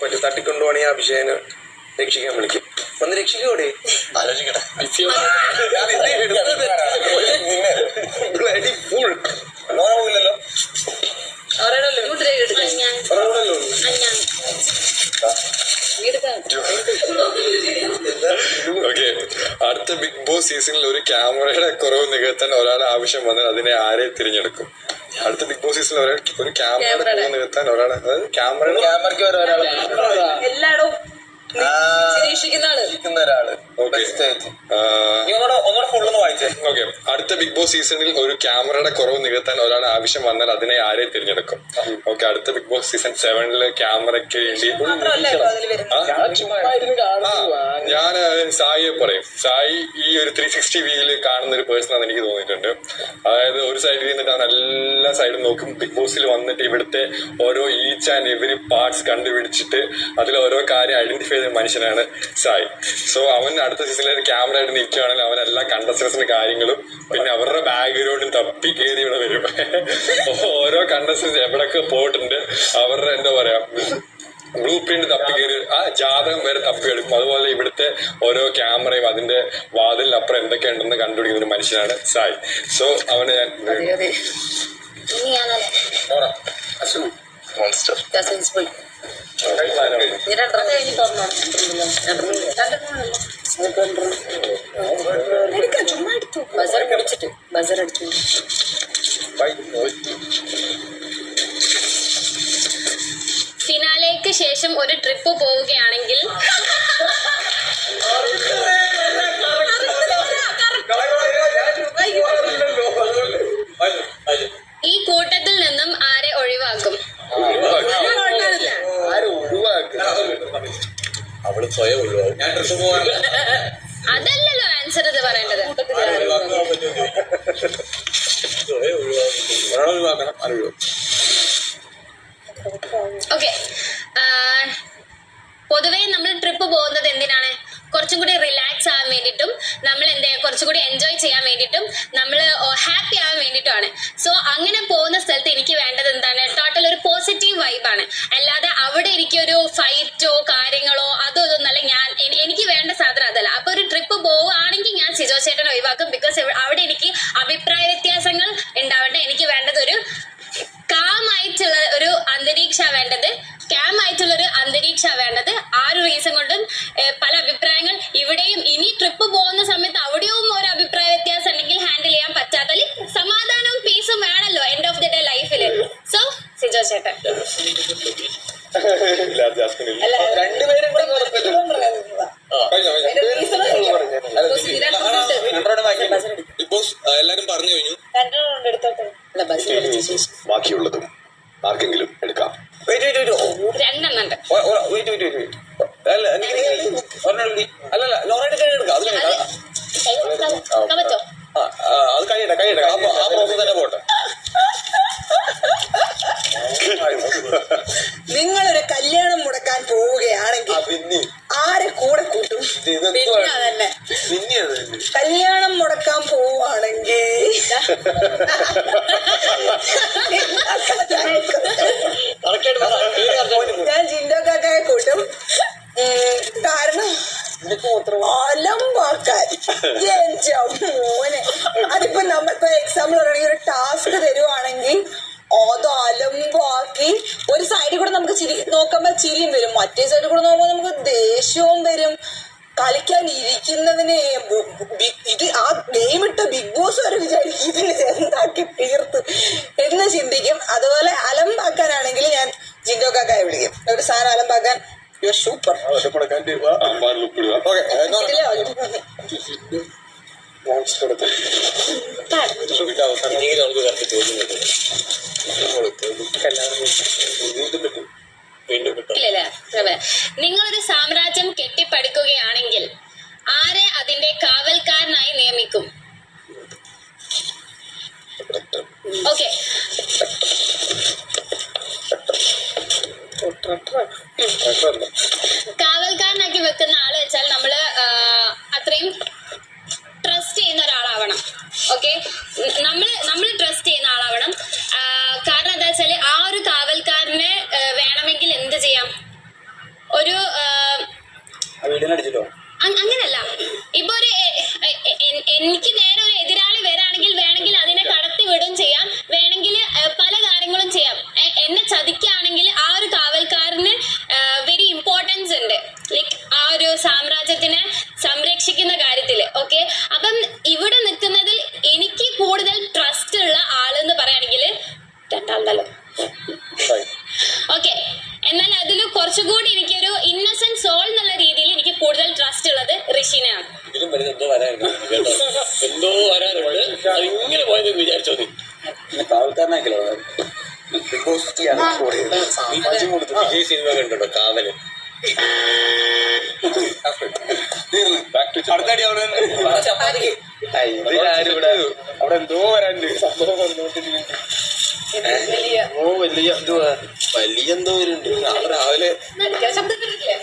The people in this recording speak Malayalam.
മറ്റേ തട്ടിക്കൊണ്ടുപോകണേ അഭിഷേകന് രക്ഷിക്കാൻ വിളിക്കും. ഒന്ന് രക്ഷിക്കൂടെ? ആലോചിക്കട്ടെ. പോയില്ലല്ലോ. ഓക്കെ, അടുത്ത ബിഗ് ബോസ് സീസണിൽ ഒരു ക്യാമറയുടെ കുറവ് നികത്താൻ ഒരാളെ ആവശ്യം വന്നാൽ അതിനെ ആരെ തിരഞ്ഞെടുക്കും? അടുത്ത ബിഗ് ബോസ് സീസണിൽ ഒരു ക്യാമറയുടെ കുറവ് നികത്താൻ ഒരാളെ, അതായത് ക്യാമറയ്ക്ക് ഒരാളെ എല്ലായിടവും ഒരാള്. ഓക്കെ, അടുത്ത ബിഗ് ബോസ് സീസണിൽ ഒരു ക്യാമറയുടെ കുറവ് നികത്താൻ ഒരാളെ ആവശ്യം വന്നാൽ അതിനെ ആരെ തിരഞ്ഞെടുക്കും? ഓക്കെ, അടുത്ത ബിഗ് ബോസ് സീസൺ 7 ക്യാമറയ്ക്ക് വേണ്ടി ഞാൻ സായിയെ പറയും. സായി ഈ ഒരു 360 വ്യൂവിൽ കാണുന്ന ഒരു പേഴ്സൺ ആണെന്ന് എനിക്ക് തോന്നിയിട്ടുണ്ട്. അതായത് ഒരു സൈഡിൽ നിന്നിട്ട് അവൻ എല്ലാ സൈഡും നോക്കും. ബിഗ് ബോസിൽ വന്നിട്ട് ഇവിടുത്തെ ഓരോ ഈച്ച് ആൻഡ് എവരി പാർട്സ് കണ്ടുപിടിച്ചിട്ട് അതിൽ ഓരോ കാര്യം ഐഡന്റിഫൈ ചെയ്ത മനുഷ്യനാണ് സായി. സോ അവൻ അടുത്ത സീസണിൽ ക്യാമറ ആയിട്ട് നിൽക്കുകയാണെങ്കിൽ അവൻ എല്ലാ കണ്ടസ്റ്റൻസിന്റെ കാര്യങ്ങളും പിന്നെ അവരുടെ ബാക്ക്ഗ്രൗണ്ടും തപ്പി കയറി ഇവിടെ വരും. ഓരോ കണ്ടസ്റ്റൻസ് എവിടൊക്കെ പോയിട്ടുണ്ട് അവരുടെ എന്താ പറയാ ബ്ലൂ പ്രിന്റ് തപ്പി കയറി ആ ജാതകം വരെ തപ്പിയെടുക്കും. അതുപോലെ ഇവിടുത്തെ ഓരോ ക്യാമറയും അതിന്റെ വാതിലിനപ്പുറം എന്തൊക്കെ ഉണ്ടെന്ന് കണ്ടുപിടിക്കുന്ന ഒരു മനുഷ്യനാണ് സായി. സോ അവനെ ഞാൻ ഫിനാലേക്ക് ശേഷം ഒരു ട്രിപ്പ് പോവുകയാണെങ്കിൽ ഈ കൂട്ടത്തിൽ നിന്നും ആരെ ഒഴിവാക്കും? അവള് സ്വയം ഒഴിവാകും. ഞാൻ ട്രിപ്പ് പോകാൻ അതല്ലല്ലോ ആൻസർ ഇത് പറയേണ്ടത്. ഓക്കെ, പൊതുവേ നമ്മൾ ട്രിപ്പ് പോകുന്നത് എന്തിനാണ്? കുറച്ചും കൂടി റിലാക്സ് ആവാൻ വേണ്ടിയിട്ടും നമ്മൾ കുറച്ചും കൂടി എൻജോയ് ചെയ്യാൻ വേണ്ടിയിട്ടും നമ്മൾ ഹാപ്പി ആവാൻ വേണ്ടിയിട്ടുമാണ്. സോ അങ്ങനെ പോകുന്ന സ്ഥലത്ത് എനിക്ക് വേണ്ടത് എന്താണ്? ടോട്ടൽ ഒരു പോസിറ്റീവ് വൈബാണ്. അല്ലാതെ അവിടെ എനിക്കൊരു ഫൈറ്റോ കാര്യങ്ങളോ അതോ ഇതൊന്നല്ല. എനിക്ക് വേണ്ട സാധനം അതല്ല. അപ്പൊ ഒരു ട്രിപ്പ് പോവുകയാണെങ്കിൽ ഞാൻ സിജോ ചേട്ടനെ ഒഴിവാക്കും. ബിക്കോസ് അവിടെ എനിക്ക് അഭിപ്രായ വ്യത്യാസങ്ങൾ ഉണ്ടാവേണ്ട. എനിക്ക് വേണ്ടത് ഒരു കാമായിട്ടുള്ള ഒരു അന്തരീക്ഷമാണ് വേണ്ടത്. ക്യാമായിട്ടുള്ളൊരു അന്തരീക്ഷമാണ് വേണ്ടത്. ആ ഒരു റീസൺ കൊണ്ടും പല അഭിപ്രായങ്ങൾ ഇവിടെയും ഇനി ട്രിപ്പ് പോകുന്ന സമയത്ത് അവിടെയും ഒരു അഭിപ്രായ വ്യത്യാസം ഉണ്ടെങ്കിൽ ഹാൻഡിൽ ചെയ്യാൻ പറ്റാത്തതിൽ സമാധാനവും പീസും വേണമല്ലോ എൻഡ് ഓഫ് ദി ഡേ ലൈഫില്. സോ സിജോ ചേട്ടൻ. എല്ലാരും പറഞ്ഞു കഴിഞ്ഞു. ബാക്കിയുള്ളതും ആർക്കെങ്കിലും എടുക്കാം. രണ്ടെണ്ണുണ്ട്. അല്ലല്ല ലോറയുടെ എടുക്കാം. പറ്റോ? അത് കഴിയട്ടെ. ആ പ്രോസസ് തന്നെ പോട്ടെ. നിങ്ങളൊരു കല്യാണം മുടക്കാൻ പോവുകയാണെങ്കിൽ ആരെ കൂടെ കൂട്ടും? തന്നെ കല്യാണം മുടക്കാൻ പോവുകയാണെങ്കിൽ ഞാൻ ജിൻഡോ കാക്കയെ കൂട്ടും. കാരണം അലമ്പാക്കാൻ മോനെ അതിപ്പോ നമ്മളിപ്പോ എക്സാമ്പിൾ പറയുകയാണെങ്കിൽ ഒരു ടാസ്ക് തരുവാണെങ്കിൽ അത് അലമ്പാക്കി ഒരു സൈഡിൽ കൂടെ നമുക്ക് നോക്കുമ്പോ ചിരിയും വരും, മറ്റേ സൈഡിൽ കൂടെ നോക്കുമ്പോൾ നമുക്ക് ദേഷ്യവും വരും. കളിക്കാൻ ഇരിക്കുന്നതിന് ഇത് ആ ഗെയിം ഇട്ട ബിഗ് ബോസ് വരെ വിചാരിക്കും ഇതിന് എന്താക്കി തീർത്ത് എന്ന് ചിന്തിക്കും. അതുപോലെ അലമ്പാക്കാനാണെങ്കിൽ ഞാൻ ജിൻഡോ കാക്കയെ വിളിക്കും. ഒരു സാധനം അലമ്പാക്കാൻ സൂപ്പർ. നിങ്ങളൊരു സാമ്രാജ്യം കെട്ടിപ്പടുക്കുകയാണെങ്കിൽ ആരെ അതിന്റെ കാവൽക്കാരനായി നിയമിക്കും? ഓക്കെ, കാവൽക്കാരനാക്കി വെക്കുന്ന ആള് വെച്ചാൽ നമ്മള് അത്രയും ട്രസ്റ്റ് ചെയ്യുന്ന ഒരാളാവണം. ഓക്കെ, നമ്മൾ ട്രസ്റ്റ് ചെയ്യുന്ന ആളാവണം. കാരണം എന്താ വെച്ചാല് ആ ഒരു കാവൽക്കാരന് വേണമെങ്കിൽ എന്ത് ചെയ്യാം? എനിക്ക് നേരെ ഒരു എതിരാളി വരാണെങ്കിൽ വേണമെങ്കിൽ അതിനെ കടത്തി വിടും ചെയ്യാം, വേണമെങ്കിൽ പല കാര്യങ്ങളും ചെയ്യാം. എന്നെ ചതിക്കുകയാണെങ്കിൽ ആ ഒരു കാവൽക്കാരന് വെരി ഇമ്പോർട്ടൻസ് ഉണ്ട്, ലൈക്ക് ആ ഒരു സാമ്രാജ്യത്തിനെ സംരക്ഷിക്കുന്ന കാര്യത്തില്. ഓക്കെ, അപ്പം ഇവിടെ നിൽക്കുന്നതിൽ എനിക്ക് കൂടുതൽ ട്രസ്റ്റ് ഉള്ള ആളെന്ന് പറയുകയാണെങ്കിൽ രണ്ടാളുണ്ടല്ലോ. ഓക്കെ, എന്നാൽ അതിൽ കുറച്ചുകൂടി എനിക്കൊരു ഇന്നസെന്റ് സോൾ എന്നുള്ള രീതിയിൽ എനിക്ക് കൂടുതൽ ട്രസ്റ്റ് ഉള്ളത് ഋഷിനെയാണ്. ഇതിലും വലുത് എന്തോ വരാനുണ്ട് കേട്ടോ. എന്തോ വരാനുണ്ട്. അത് ഇങ്ങനെ പോയത് വിചാരിച്ചോ നീ കാവൽക്കാരനാക്കലോ. ബിഗ് ബോസ് വിജയ് സിനിമ കണ്ടോ കാവല്. അടുത്തടി അവിടെ അവിടെ എന്തോ വരാനുണ്ട്. വലിയ എന്തുവാ വലിയ എന്തോ വരുന്നുണ്ട്. രാവിലെ ശബ്ദത്തിലില്ലേ